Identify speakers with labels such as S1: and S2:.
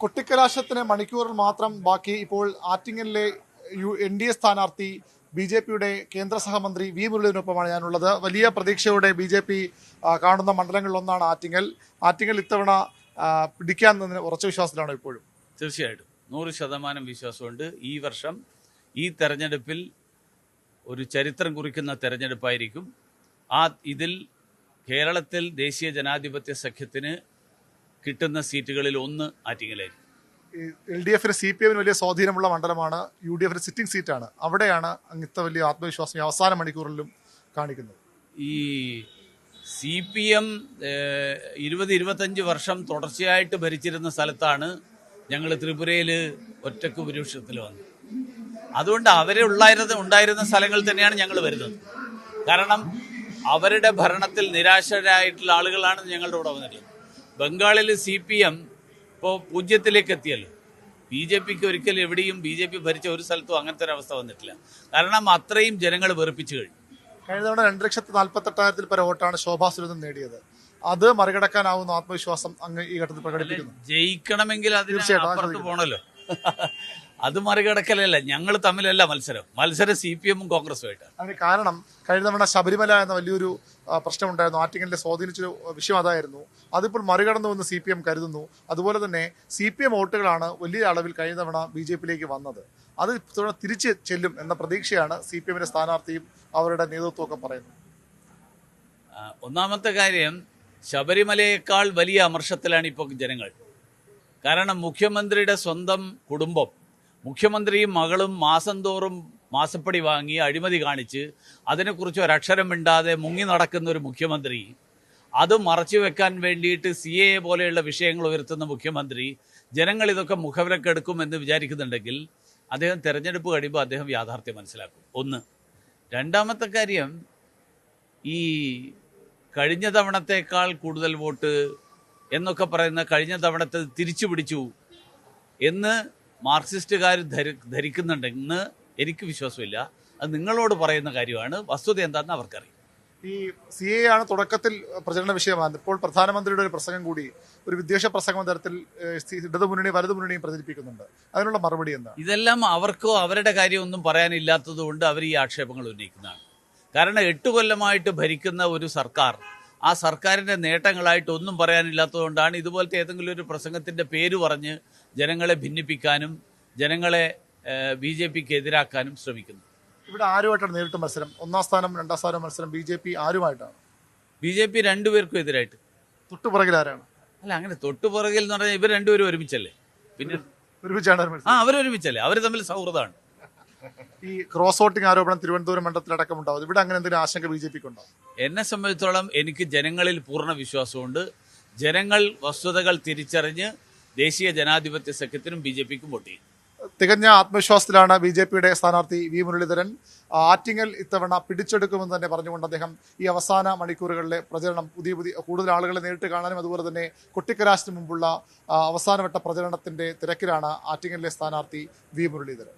S1: കൊട്ടിക്കലാശത്തിന് മണിക്കൂറിൽ മാത്രം ബാക്കി. ഇപ്പോൾ ആറ്റിങ്ങലിലെ NDA സ്ഥാനാർത്ഥി BJPയുടെ കേന്ദ്ര സഹമന്ത്രി V മുരളീധരനൊപ്പമാണ് ഞാനുള്ളത്. വലിയ പ്രതീക്ഷയോടെ BJP കാണുന്ന മണ്ഡലങ്ങളിലൊന്നാണ് ആറ്റിങ്ങൽ. ആറ്റിങ്ങൽ ഇത്തവണ പിടിക്കാൻ ഉറച്ച വിശ്വാസത്തിലാണോ ഇപ്പോഴും?
S2: തീർച്ചയായിട്ടും 100% വിശ്വാസമുണ്ട്. ഈ വർഷം ഈ തെരഞ്ഞെടുപ്പിൽ ഒരു ചരിത്രം കുറിക്കുന്ന തെരഞ്ഞെടുപ്പായിരിക്കും. ഇതിൽ കേരളത്തിൽ ദേശീയ ജനാധിപത്യ സഖ്യത്തിന് കിട്ടുന്ന സീറ്റുകളിൽ ഒന്ന് ആറ്റിങ്ങലായിരിക്കും.
S1: LDFന് CPMന് വലിയ സ്വാധീനമുള്ള മണ്ഡലമാണ്. UDFന് സിറ്റിംഗ് സീറ്റാണ്. അവിടെയാണ് അങ്ങനത്തെ വലിയ ആത്മവിശ്വാസം അവസാന മണിക്കൂറിലും കാണിക്കുന്നത്.
S2: ഈ CPM 20-25 വർഷം തുടർച്ചയായിട്ട് ഭരിച്ചിരുന്ന സ്ഥലത്താണ് ഞങ്ങൾ ത്രിപുരയിൽ ഒറ്റക്ക് ഭൂരിപക്ഷത്തിൽ വന്നത്. അതുകൊണ്ട് ഉണ്ടായിരുന്ന സ്ഥലങ്ങളിൽ തന്നെയാണ് ഞങ്ങൾ വരുന്നത്. കാരണം അവരുടെ ഭരണത്തിൽ നിരാശരായിട്ടുള്ള ആളുകളാണ് ഞങ്ങളുടെ കൂടെ വന്നിട്ടുള്ളത്. ബംഗാളിൽ CPM ഇപ്പോൾ 0-ലേക്ക് എത്തിയല്ലോ. BJPക്ക് ഒരിക്കലും എവിടെയും BJP ഭരിച്ച ഒരു സ്ഥലത്തും അങ്ങനത്തെ ഒരു അവസ്ഥ വന്നിട്ടില്ല. കാരണം അത്രയും ജനങ്ങൾ വെറുപ്പിച്ചു കഴിഞ്ഞു.
S1: കഴിഞ്ഞ തവണ 2,48,000 പേരെ വോട്ടാണ് ശോഭാ സുരേന്ദ്രൻ നേടിയത്. അത് മറികടക്കാനാവുന്ന ആത്മവിശ്വാസം അങ്ങ് ഈ ഘട്ടത്തിൽ പ്രകടിപ്പിക്കുന്നു.
S2: ജയിക്കണമെങ്കിൽ അതിന് അപ്പുറത്ത് പോകണല്ലോ. അത് മറികടക്കലല്ല, ഞങ്ങൾ തമ്മിലല്ല മത്സരം CPMഉം കോൺഗ്രസുമായിട്ടാണ്.
S1: അതിന് കാരണം കഴിഞ്ഞ തവണ ശബരിമല എന്ന വലിയൊരു പ്രശ്നമുണ്ടായിരുന്നു. ആറ്റിങ്ങലിനെ സ്വാധീനിച്ചൊരു വിഷയം അതായിരുന്നു. അതിപ്പോൾ മറികടന്നുവെന്ന് CPM കരുതുന്നു. അതുപോലെ തന്നെ CPM വോട്ടുകളാണ് വലിയ അളവിൽ കഴിഞ്ഞ തവണ BJPയിലേക്ക് വന്നത്. അത് തിരിച്ച് ചെല്ലും എന്ന പ്രതീക്ഷയാണ് CPMന്റെ സ്ഥാനാർത്ഥിയും അവരുടെ നേതൃത്വമൊക്കെ പറയുന്നത്.
S2: ഒന്നാമത്തെ കാര്യം, ശബരിമലയേക്കാൾ വലിയ അമർഷത്തിലാണ് ഇപ്പോൾ ജനങ്ങൾ. കാരണം മുഖ്യമന്ത്രിയുടെ സ്വന്തം കുടുംബം, മുഖ്യമന്ത്രിയും മകളും മാസം തോറും മാസപ്പടി വാങ്ങി അഴിമതി കാണിച്ച് അതിനെക്കുറിച്ച് ഒരക്ഷരം മിണ്ടാതെ മുങ്ങി നടക്കുന്ന ഒരു മുഖ്യമന്ത്രി, അത് മറച്ചു വെക്കാൻ വേണ്ടിയിട്ട് CAA പോലെയുള്ള വിഷയങ്ങൾ ഉയർത്തുന്ന മുഖ്യമന്ത്രി, ജനങ്ങൾ ഇതൊക്കെ മുഖവിലക്കെടുക്കുമെന്ന് വിചാരിക്കുന്നുണ്ടെങ്കിൽ അദ്ദേഹം തെരഞ്ഞെടുപ്പ് കഴിയുമ്പോൾ അദ്ദേഹം യാഥാർത്ഥ്യം മനസ്സിലാക്കും. ഒന്ന്. രണ്ടാമത്തെ കാര്യം, ഈ കഴിഞ്ഞ തവണത്തേക്കാൾ കൂടുതൽ വോട്ട് എന്നൊക്കെ പറയുന്ന കഴിഞ്ഞ തവണത്തെ തിരിച്ചു പിടിച്ചു എന്ന് മാർക്സിസ്റ്റുകാർ ധരിക്കുന്നുണ്ടെന്ന് എനിക്ക് വിശ്വാസമില്ല. അത് നിങ്ങളോട് പറയുന്ന കാര്യമാണ്. വസ്തുത എന്താണെന്ന് അവർക്കറിയാം.
S1: ഈ CAA ആണ് തുടക്കത്തിൽ പ്രചരണ വിഷയമാണ്. ഇപ്പോൾ പ്രധാനമന്ത്രിയുടെ ഒരു പ്രസംഗം കൂടി, ഒരു വിദ്വേഷ പ്രസംഗം തരത്തിൽ ഇടതുമുന്നണി വലതുമുന്നണിയും പ്രചരിപ്പിക്കുന്നുണ്ട്. അതിനുള്ള മറുപടി എന്താണ്?
S2: ഇതെല്ലാം അവർക്കോ അവരുടെ കാര്യമൊന്നും പറയാനില്ലാത്തത് കൊണ്ട് അവർ ഈ ആക്ഷേപങ്ങൾ ഉന്നയിക്കുന്നതാണ്. കാരണം 8 കൊല്ലമായിട്ട് ഭരിക്കുന്ന ഒരു സർക്കാർ, ആ സർക്കാരിൻ്റെ നേട്ടങ്ങളായിട്ട് ഒന്നും പറയാനില്ലാത്തതുകൊണ്ടാണ് ഇതുപോലത്തെ ഏതെങ്കിലും ഒരു പ്രസംഗത്തിൻ്റെ പേര് പറഞ്ഞ് ജനങ്ങളെ ഭിന്നിപ്പിക്കാനും ജനങ്ങളെ BJPക്ക് എതിരാക്കാനും ശ്രമിക്കുന്നത്.
S1: ഇവിടെ ആരുമായിട്ടാണ് നേരിട്ട് മത്സരം? 1ാം സ്ഥാനം 2ാം സ്ഥാനം മത്സരം BJP ആരുമായിട്ടാണ്?
S2: BJP രണ്ടുപേർക്കും എതിരായിട്ട്.
S1: തൊട്ടുപുറകിൽ ആരാണ്?
S2: അല്ല, അങ്ങനെ തൊട്ടുപുറകിൽ എന്ന് പറഞ്ഞാൽ ഇവർ രണ്ടുപേരും ഒരുമിച്ചല്ലേ. പിന്നെ
S1: ഒരുമിച്ചാണ്?
S2: അവരൊരുമിച്ചല്ലേ, അവർ തമ്മിൽ സൗഹൃദമാണ്.
S1: ഈ ക്രോസ് വോട്ടിംഗ് ആരോപണം തിരുവനന്തപുരം മണ്ഡലത്തിലടക്കം ഉണ്ടാവും. ഇവിടെ അങ്ങനെ എന്തെങ്കിലും ആശങ്ക BJPക്ക് ഉണ്ടാവും?
S2: എന്നെ സംബന്ധിച്ചോളം എനിക്ക് ജനങ്ങളിൽ പൂർണ്ണ വിശ്വാസമുണ്ട്. ജനങ്ങൾ വസ്തുതകൾ തിരിച്ചറിഞ്ഞ് ദേശീയ ജനാധിപത്യ സഖ്യത്തിനും BJPക്കും വോട്ട് ചെയ്യും.
S1: തികഞ്ഞ ആത്മവിശ്വാസത്തിലാണ് BJPയുടെ സ്ഥാനാർത്ഥി V മുരളീധരൻ. ആറ്റിങ്ങൽ ഇത്തവണ പിടിച്ചെടുക്കുമെന്ന് തന്നെ പറഞ്ഞുകൊണ്ട് അദ്ദേഹം ഈ അവസാന മണിക്കൂറുകളിലെ പ്രചരണം കൂടുതൽ ആളുകളെ നേരിട്ട് കാണാനും അതുപോലെ തന്നെ കൊട്ടിക്കലാശത്തിന് മുമ്പുള്ള അവസാനവട്ട പ്രചരണത്തിന്റെ തിരക്കിലാണ് ആറ്റിങ്ങലിലെ സ്ഥാനാർത്ഥി V മുരളീധരൻ.